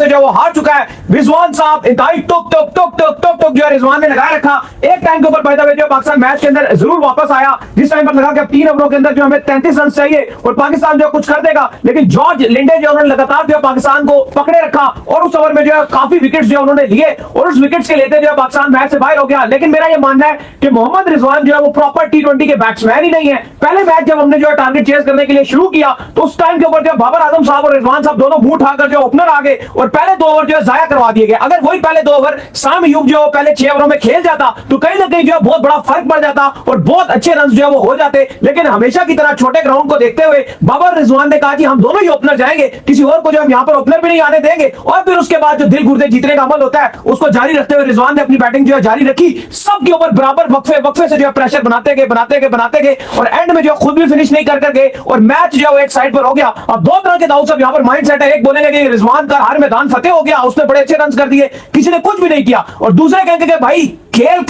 से जो वो हार चुका है। रिजवान साहब इंतहाई टुक टुक टुक टुक टुक टुक जो है रिजवान ने लगाए रखा। एक टाइम के ऊपर पैदा हुए जो पाकिस्तान मैच के अंदर जरूर वापस आया, जिस टाइम पर लगा कि अब 3 ओवरों के अंदर जो हमें 33 रन चाहिए और पाकिस्तान जो कुछ कर देगा, लेकिन जॉर्ज लिंडे जो उन्होंने लगातार जो पाकिस्तान को पकड़े रखा और उस ओवर में जो है काफी विकेट्स जो उन्होंने लिए और उस विकेट्स के लेते जो पाकिस्तान मैच से बाहर हो गया। लेकिन मेरा ये मानना है कि मोहम्मद रिजवान जो है वो प्रॉपर T20 के बैट्समैन ही नहीं है। पहले मैच जब हमने जो है टारगेट चेस करने के लिए शुरू किया तो उस टाइम के ऊपर जो बाबर आजम साहब और रिजवान साहब दोनों मुंह उठाकर जो ओपनर आ गए और पहले 2 ओवर जो है जाया करवा दिए गए। अगर वही पहले 2 ओवर साम अयूब जो पहले 6 ओवरों में खेल जाता तो कहीं ना कहीं जो है बहुत बड़ा फर्क पड़ जाता और बहुत अच्छे रन जो है वो हो जाते। लेकिन हमेशा की तरह छोटे ग्राउंड को देखते हुए बाबर रिजवान ने कहा कि हम दोनों ही ओपनर जाएंगे, किसी और को जो हम यहाँ पर ओपनर भी नहीं आने देंगे। और फिर उसके बाद जो दिल गुर्दे जीतने का अमल होता है उसको जारी रखते हुए रिजवान ने अपनी बैटिंग जो है जारी रखी, सबके ऊपर बराबर वक्फे से जो है प्रेशर बनाते गए और एंड में जो खुद भी फिनिश नहीं कर गए और मैच जो है एक साइड पर हो गया। अब 2 तरह के दाऊद साहब यहाँ पर माइंड सेट है, एक बोलेंगे कि रिजवान का हर मैदान फतेह हो गया, उसने बड़े अच्छे रन कर दिए, किसी ने कुछ भी नहीं किया, और दूसरे कहेंगे कि भाई खेल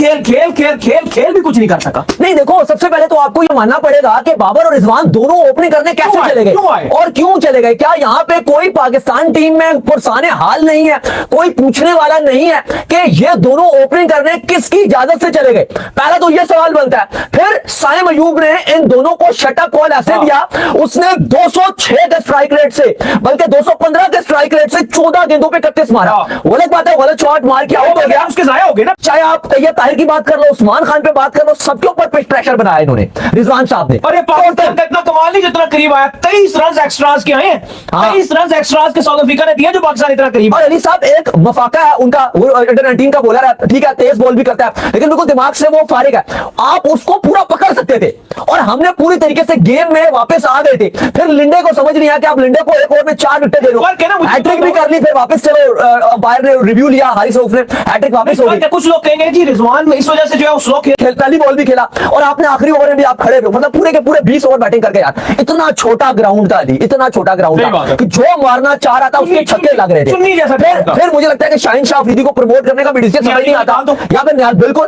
भी कुछ नहीं कर सका। नहीं देखो, सबसे पहले तो आपको ये मानना पड़ेगा कि बाबर और रिजवान दोनों ओपनिंग करने कैसे चले गए और क्यों चले गए। क्या यहाँ पे कोई पाकिस्तान टीम में पुरसाने हाल नहीं है, कोई पूछने वाला नहीं है कि ये दोनों ओपनिंग करने किसकी इजाजत से चले गए? पहला तो ये सवाल बनता है। फिर साइम अयूब ने इन दोनों को शटअप कॉल ऐसे दिया, उसने 206 के स्ट्राइक रेट से, बल्कि 215 के स्ट्राइक रेट से 14 गेंदों पे 31 मारा। गलत बात है, गलत शॉट मार के आउट हो गया, उसके जाया हो गए ना। चाहे आप तैयब ताहिर की बात कर लो, उस्मान खान पे बात कर लो, सबके ऊपर प्रेशर बनाया इन्होंने रिजवान साहब ने। और ये पाकिस्तान का इतना कमाल नहीं जितना करीब आया, 23 रन एक्स्ट्रास के आए हैं। 23 रन एक्स्ट्रास के साउथ अफ्रीका ने दिया जो पाकिस्तान इतना करीब। और अली साहब एक मफाका है उनका, वो अंडर 19 का बॉलर है, ठीक है, तेज बॉल भी करता है, लेकिन बिल्कुल दिमाग से वो फारिग है। आप उसको पूरा पकड़ सकते थे और हमने पूरी तरीके से गेम में वापस आ गए थे। फिर लिंडे को समझ नहीं आया कि आप लिंडे को एक ओवर में 4 विकेट दे दो, हैट्रिक भी कर ली, फिर वापस चलो बाहर ने रिव्यू लिया, हारिस रऊफ ने हैट्रिक वापस हो गई। कुछ लोग कहेंगे जी रिजवान में इस वजह से जो है स्लो खेल, पहली बॉल भी खेला और आपने आखिरी ओवर में भी आप खड़े हो, मतलब पूरे के पूरे 20 ओवर बैटिंग करके यार। इतना छोटा ग्राउंड था अली, इतना छोटा ग्राउंड था कि जो मारना चाह रहा था उसके छक्के लग रहे थे। फिर मुझे लगता है कि शाहीन शाह अफरीदी को प्रमोट करने का भी डिसीजन समझ नहीं आता, या फिर बिल्कुल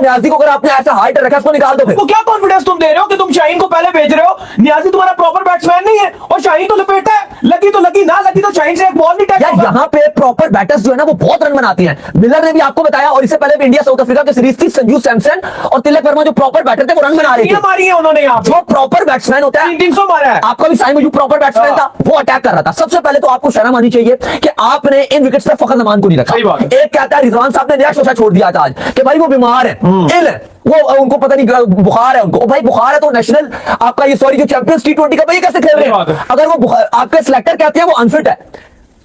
न्याजी को अगर आपने ऐसा हाइट रखा उसको निकाल दो। फिर क्या कॉन्फिडेंस तुम दे रहे हो कि तुम शाहीन को पहले भेज रहे हो? न्याजी तुम्हारा प्रॉपर बैट्समैन नहीं है और शाहीन तो लपेटा है, लगी तो लगी, ना लगी तो शाहीन से एक बॉल नहीं टच होगा। यहाँ पे प्रॉपर बैटर्स जो है ना वो बहुत रन बनाती हैं। मिलर ने भी आपको बताया, और इससे पहले भी इंडिया साउथ अफ्रीका की सीरीज थी, संजू सैमसन और तिलक वर्मा जो प्रॉपर बैटर थे वो रन बना रहे थे। मारी है उन्होंने, यहाँ जो प्रॉपर बैट्समैन होता है 300 मारा है। आपका भी साइम अयूब प्रॉपर बैट्समैन था, वो अटैक कर रहा था। सबसे पहले तो आपको शर्म आनी चाहिए कि आपने इन विकेट्स पे फखर नमान को नहीं रखा। एक कहता है रिजवान साहब ने नया शोशा छोड़ दिया था आज कि भाई वो बीमार है, इल है, वो उनको पता नहीं बुखार है उनको। भाई बुखार है तो नेशनल आपका ये सॉरी जो चैंपियंस T20 का भाई कैसे खेल रहे हैं? अगर वो आपके सिलेक्टर कहते हैं वो अनफिट है,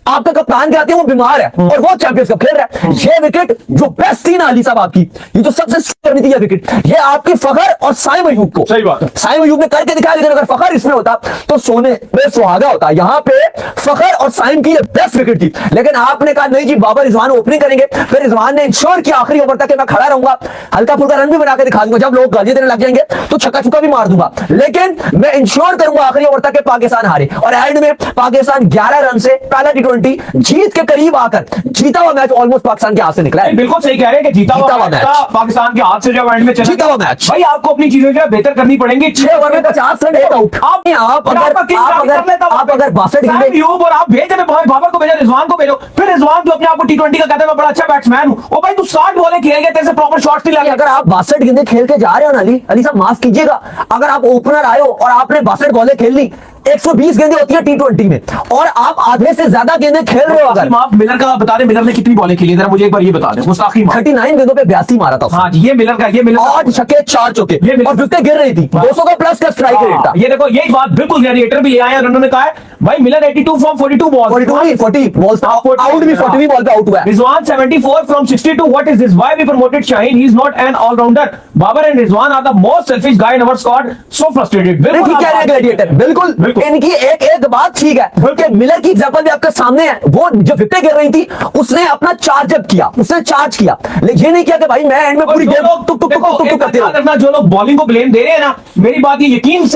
आपका कप्तान कहते हैं वो बीमार है और वो चैंपियंस कप खेल रहा है। ये विकेट जो बेस्ट थी ना अली साहब आपकी, ये जो सबसे करनी थी ये विकेट, ये आपकी फखर और साइम अयूब को, सही बात है, साइम अयूब ने करके दिखाया। लेकिन अगर फखर इसमें होता तो सोने पे सुहागा होता। यहाँ पे फखर और साइम की ये बेस्ट विकेट थी, लेकिन आपने कहा नहीं जी बाबर रिजवान ओपनिंग करेंगे। फिर रिजवान ने इंश्योर किया आखिरी ओवर तक कि मैं खड़ा रहूंगा, हल्का फुल्का रन भी बना के दिखा दूंगा, जब लोग गालियां देने लग जाएंगे तो छक्का छुक्का भी मार दूंगा, लेकिन मैं इंश्योर करूंगा आखिरी ओवर तक पाकिस्तान हारे। और एंड में पाकिस्तान 11 रन से पहला T20 जीत के करीब आकर जीता हुआ मैच ऑलमोस्ट पाकिस्तान के हाथ से निकला है। बिल्कुल सही कह रहे हैं कि जीता हुआ मैच पाकिस्तान के हाथ से जब एंड में चला, जीता हुआ मैच। भाई आपको अपनी चीजें जो है बेहतर करनी पड़ेंगी। 6 ओवर में 50 रन एक आउट। आप अगर 62 यूब और आप भेज रहे बाबर को भेजो, रिजवान को भेजो, फिर रिजवान जो अपने आप को T20 का कहते हैं मैं बड़ा अच्छा बैट्समैन हूं, ओ भाई तू 60 बॉलें खेल गए, तेरे से प्रॉपर शॉट्स नहीं लगे। अगर आप 62 गेंदें खेल के जा रहे हो ना अली साहब माफ कीजिएगा, अगर आप ओपनर आए हो और आपने 62 बॉलें खेल ली, 120 गेंदें होती है T20 में और आप आधे से ज्यादा गेंदें खेल रहे हो। अगर माफ मिलर का बता दें, मिलर ने कितनी बॉलें खेली जरा मुझे एक बार ये बता दें। मुस्ताकी 39 गेंदों पे 82 मारा था। हाँ ये मिलर का, ये मिलर 8 छक्के 4 चौके और विकेटें गिर रही थी, 200 का प्लस का स्ट्राइक रेट था। ये देखो यही बात बिल्कुल ग्लैडिएटर भी ले आए और उन्होंने कहा है भाई Miller 82 from 42 balls, 40 balls out भी 40 बॉल पे आउट हुआ है। Rizwan 74 from 62, what is this, why we promoted Shaheen, he is not an all-rounder. Babar and Rizwan are the most selfish guy in our squad, so frustrated. बिल्कुल कह रहे हैं ग्लैडिएटर, बिल्कुल इनकी एक बात ठीक है कि मिलर की एग्जांपल भी आपके सामने है। वो जो विकेटें गिर रही थी उसने अपना चार्ज अप किया, उसने चार्ज किया, लेकिन ये नहीं किया कि भाई मैं एंड में पूरी गेम टुक टुक टुक टुक करते रहो। जो लोग बॉलिंग को ब्लेम दे रहे हैं ना, मेरी बात ये यकीन से